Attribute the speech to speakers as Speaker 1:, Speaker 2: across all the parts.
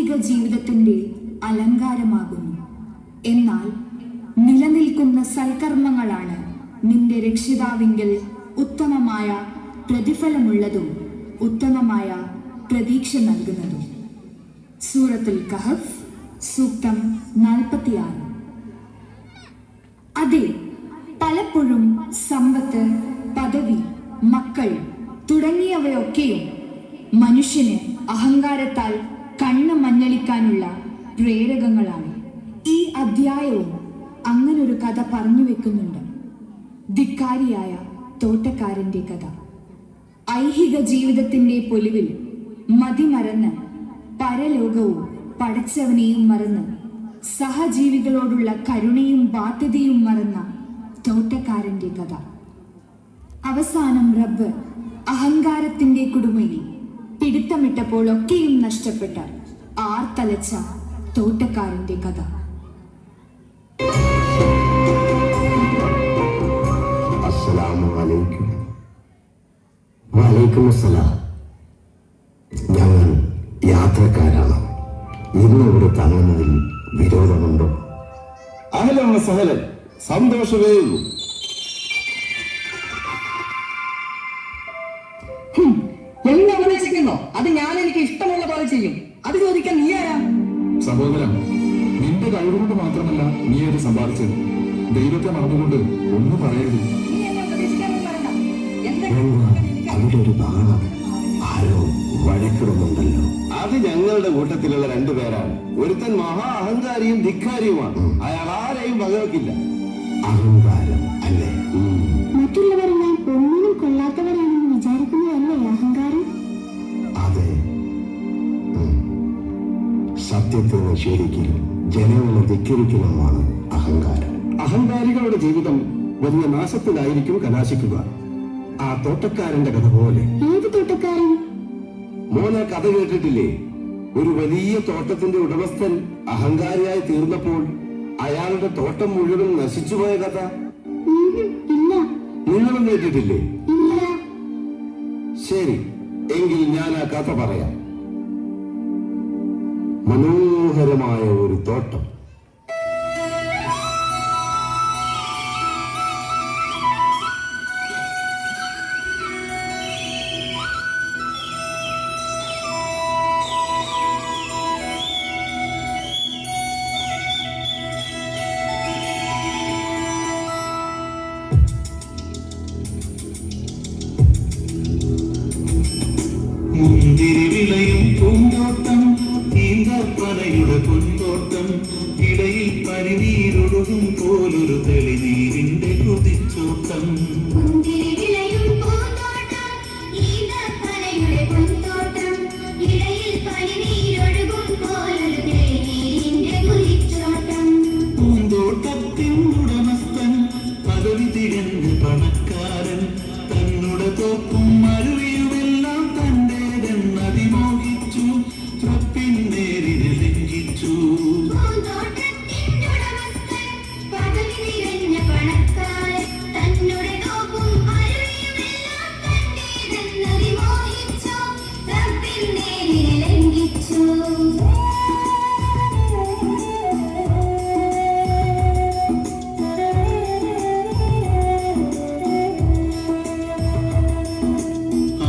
Speaker 1: ഐഹിക ജീവിതത്തിൻ്റെ അലങ്കാരമാകുന്നു. എന്നാൽ നിലനിൽക്കുന്ന സൽക്കർമ്മങ്ങളാണ് നിന്റെ രക്ഷിതാവിങ്കിൽ ഉത്തമമായ പ്രതിഫലമുള്ളതും ഉത്തമമായ പ്രതീക്ഷ നൽകുന്നതും. സൂറത്തുൽ കഹഫ് സൂക്തം 46. അതെ, പലപ്പോഴും സമ്പത്ത്, പദവി, മക്കൾ തുടങ്ങിയവയൊക്കെയും മനുഷ്യന് അഹങ്കാരത്താൽ കണ്ണ് മഞ്ഞളിക്കാനുള്ള പ്രേരകങ്ങളാണ്. ഈ അധ്യായവും അങ്ങനൊരു കഥ പറഞ്ഞു വെക്കുന്നുണ്ട്. ധിക്കാരിയായ തോട്ടക്കാരന്റെ കഥ. ഐഹിക ജീവിതത്തിന്റെ പൊലിവിൽ മതിമറന്ന് പരലോകവും പടച്ചവനെയും മറന്ന് സഹജീവികളോടുള്ള കരുണയും ബാധ്യതയും മറന്ന തോട്ടക്കാരന്റെ കഥ. അവസാനം റബ്ബ് അഹങ്കാരത്തിന്റെ കുടുമയിൽ പിടുത്തമിട്ടപ്പോൾ ഒക്കെയും നഷ്ടപ്പെട്ട ആർത്തലച്ച തോട്ടക്കാരന്റെ കഥ.
Speaker 2: അസ്സലാമു അലൈക്കും. വലൈക്കും അസ്സലാം. ഞങ്ങൾ യാത്രക്കാരാണ്. ഇന്ന് ഇവിടെ തങ്ങുന്നതിൽ വിരോധമുണ്ടോ?
Speaker 3: അഹലൻ സഹലൻ, സന്തോഷമേ ഉള്ളൂ.
Speaker 4: എന്നെ ഉപദേശിക്കുന്നോ? അത് ഞാൻ എനിക്ക് ഇഷ്ടമുള്ള പോലെ ചെയ്യും. അത് ചോദിക്കാൻ നീ ആരാ?
Speaker 5: സഹോദരൻ, നിന്റെ കഴിവുകൊണ്ട് മാത്രമല്ല നീ അത് സമ്പാദിച്ചത്. ദൈവത്തെ മറന്നുകൊണ്ട് ഒന്നും പറയരുത്.
Speaker 4: നീ എന്നെ ഉപദേശിക്കാനൊന്നും വരണ്ട.
Speaker 2: അവിടെ ഒരു ഭാഗം ആരോ വഴക്കിടുന്നുണ്ടല്ലോ.
Speaker 3: അത് ഞങ്ങളുടെ കൂട്ടത്തിലുള്ള രണ്ടുപേരാണ്. ഒരുത്തൻ മഹാ അഹങ്കാരിയും ധിക്കാരിയുമാണ്. അയാൾ ആരെയും വകവെക്കില്ല.
Speaker 2: അഹങ്കാരം അല്ലേ?
Speaker 6: മറ്റുള്ളവരെല്ലാം ഒന്നിനും കൊള്ളാത്തവരാണെന്ന് വിചാരിക്കുന്നതല്ലേ അഹങ്കാരം?
Speaker 2: അതെ. സത്യത്തെ നിഷേധിക്കലും ജനങ്ങളെ ധിക്കരിക്കലുമാണ് അഹങ്കാരം.
Speaker 3: അഹങ്കാരികളുടെ ജീവിതം വലിയ നാശത്തിലായിരിക്കും കലാശിക്കുക. ആ തോട്ടക്കാരന്റെ കഥ പോലെ.
Speaker 6: ഏത് തോട്ടക്കാരൻ?
Speaker 3: മോനെ കഥ കേട്ടിട്ടില്ലേ? ഒരു വലിയ തോട്ടത്തിന്റെ ഉടമസ്ഥൻ അഹങ്കാരിയായി തീർന്നപ്പോൾ അയാളുടെ തോട്ടം മുഴുവൻ നശിച്ചുപോയ കഥ.
Speaker 6: ഇല്ല.
Speaker 3: നിങ്ങളും കേട്ടിട്ടില്ലേ?
Speaker 6: ഇല്ല.
Speaker 3: ശരി, എങ്കിൽ ഞാൻ ആ കഥ പറയാം. മനോഹരമായ ഒരു തോട്ടം.
Speaker 7: മുന്തിരി വിളയും പൂന്തോട്ടം, ഈന്തപ്പനയുടെ പൊൻതോട്ടം, ഇടയിൽ പനിനീരൊഴുകും പോലൊരു തെളിനീരിന്റെ കുതിച്ചോട്ടം.
Speaker 6: മുന്തിരി വിളയും പൂന്തോട്ടം, ഈന്തപ്പനയുടെ പൊൻതോട്ടം, ഇടയിൽ പനിനീരൊഴുകും പോലൊരു തെളിനീരിന്റെ കുതിച്ചോട്ടം.
Speaker 7: പൂന്തോട്ടത്തിൻ ഉടമസ്ഥൻ പദവി തികഞ്ഞ പണക്കാരൻ, തന്നുടെ തോപ്പും മരുവിയുമെല്ലാം തന്റേതെന്നതിമോഹിച്ചു, പിന്നേരിനെ ലംഘിച്ചു.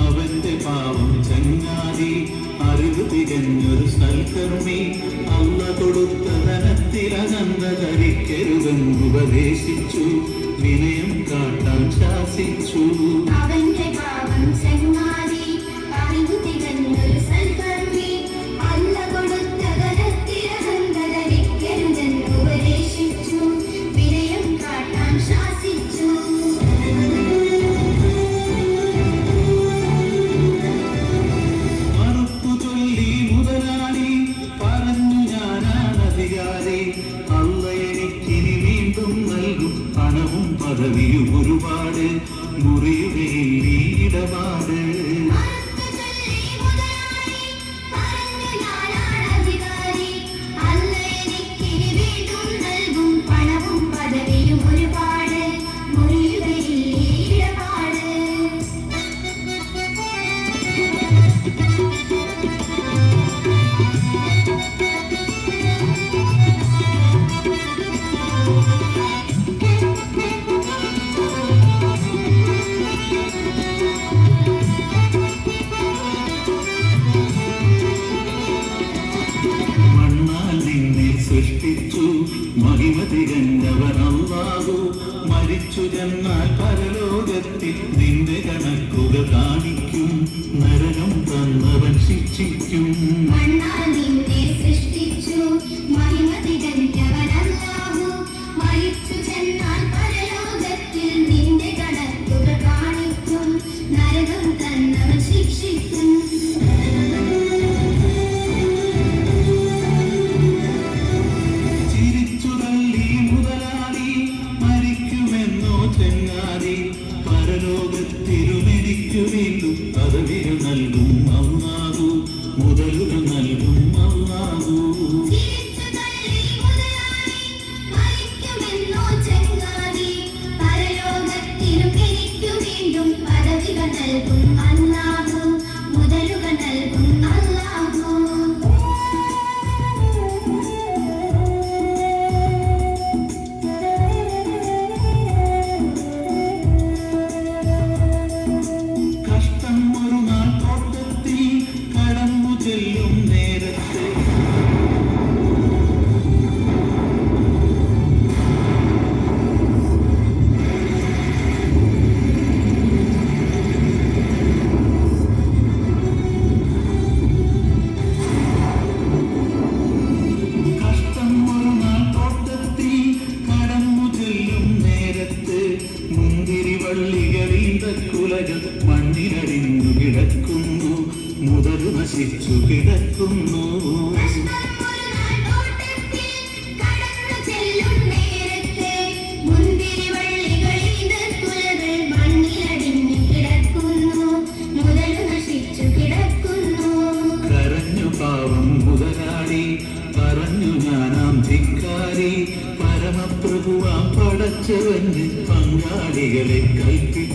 Speaker 7: അവന്റെ പാവം ചങ്ങാതി അറിവ് തികഞ്ഞൊരു സൽക്കർമ്മി, അള്ള കൊടുത്ത ധനത്തിലകന്ന ധരിക്കരുതെന്നുപദേശിച്ചു, വിനയം കാട്ടാൻ ശാസിച്ചു.
Speaker 6: അവന്റെ പാവം ചങ്ങാതി അറിവ് തികഞ്ഞൊരു സൽക്കർമ്മി, അല്ല കൊടുത്ത ധനത്തിലഹങ്കരിക്കരുതെന്ന് ഉപദേശിച്ചു, വിനയം കാട്ടാൻ ശാസിച്ചു.
Speaker 7: മറുത്തു ചൊല്ലി മുതലാളി പറഞ്ഞു, ഞാനാണധികാരി, അള്ള എനിക്കിനി വീണ്ടും നൽകും പണവും പദവിയും ഒരുപാട്, മുറിയുകയിൽ ഈ ഇടപാട്.
Speaker 6: പണവും പദവിയും ഒരുപാട്, മുറിയുകയിൽ ഇടപാട്.
Speaker 7: മരിച്ചു ചെന്നാൽ പരലോകത്തിൽ നിന്റെ കണക്കുകൾ കാണിക്കും. നരകം തന്നവൻ ശിക്ഷിക്കും.
Speaker 6: മണ്ണാൽ നിന്നെ സൃഷ്ടിച്ചു മഹിമ തികഞ്ഞവൻ അല്ലാഹു. മരിച്ചു ചെന്നാൽ പരലോകത്തിൽ നിന്റെ കണക്കുകൾ കാണിക്കും. നരകം തന്നവൻ ശിക്ഷിക്കും.
Speaker 7: ചിരിച്ചു തള്ളി മുതലാളി മരിക്കുമെന്നോ ചെങ്ങാതി. പരലോകത്തിലുമെനിക്കു വീണ്ടും പദവികൾ നൽകും അല്ലാഹു. മുതലുകൾ നൽകും അല്ലാഹു.
Speaker 6: ചിരിച്ചു തള്ളി മുതലാളി മരിക്കുമെന്നോ ചങ്ങാതി. പരലോകത്തിലും എനിക്കു വീണ്ടും പദവികൾ നൽകും അല്ലാഹു. മുതലുകൾ നൽകും അല്ലാഹു.
Speaker 7: കഷ്ടം ഒരു നാൾ തോട്ടത്തിൽ കടന്നു ചെല്ലും നേരത്തെ കഷ്ടം ഒരു നാൾ തോട്ടത്തിൽ കടന്നു ചെല്ലും നേരത്ത് മുന്തിരി വള്ളികളീന്ത കുലകൾ മണ്ണിലടിഞ്ഞു കിടക്കുന്നു. മുതൽ നശിച്ചു കിടക്കുന്നു. കരഞ്ഞു പാവം മുതലാളി പറഞ്ഞു ഞാനാം ധിക്കാരി. പരമപ്രഭുവാം പടച്ചവന് പങ്കാളികളെ കൽപ്പിച്ചു.